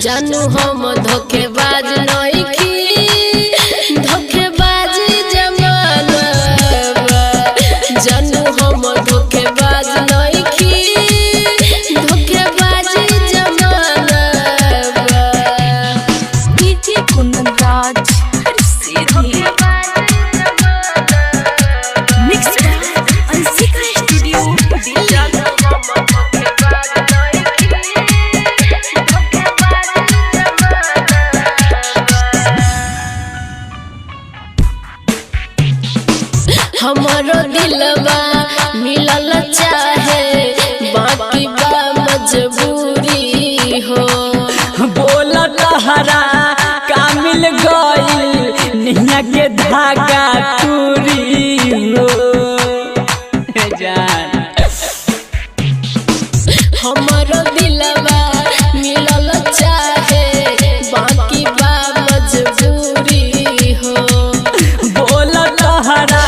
जानू हम धोखेबाज नइखी धोखेबाज जमाना जानू हम धोखेबाज नइखी धोखेबाज जमाना डीजे कुंदन राज सीधी मिक्स अंशिका स्टूडियो हमारो दिलवा मिलल चाहे बाकी बा मजबूरी हो बोला तहरा का मिल गइल निया के धागा टूरी हो जान हमारो दिलवा मिलल चाहे बाकी बा मजबूरी हो बोला तहरा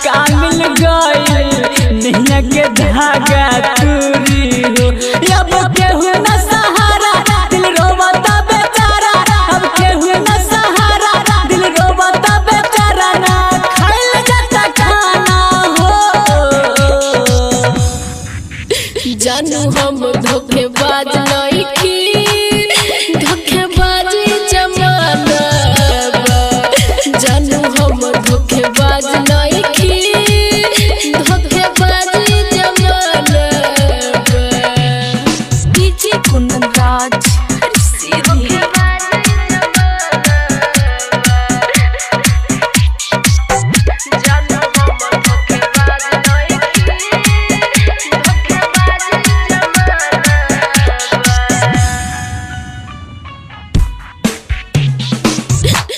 का मिल गइल निया के धागा टूरी हो अब केहू न सहारा दिल रोवता बेचारा अब केहू न सहारा दिल रोवता बेचारा ना खाइल जाता खाना हो जानू हम धोखेबाज नइखी धोखेबाज जमाना जानू हम धोखेबाज नइखी धोखेबाज जमाना डीजे कुंदन राज सीधी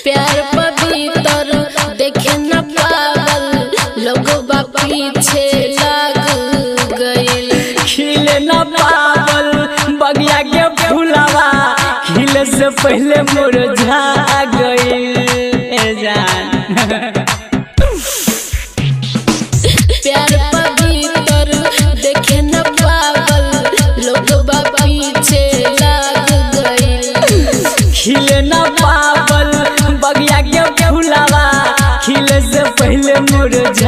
प्यार पवित्र देखे न पावल लोगवा पीछे लग गइल खिले न पावल बगिया के फूलवा खिले से पहले मुरझा गइल ए जान प्यार पवित्र देखे न पावल लोगवा पीछे लग गइल खिले न पावल बगिया के फूलवा खिले से पहले मुरझा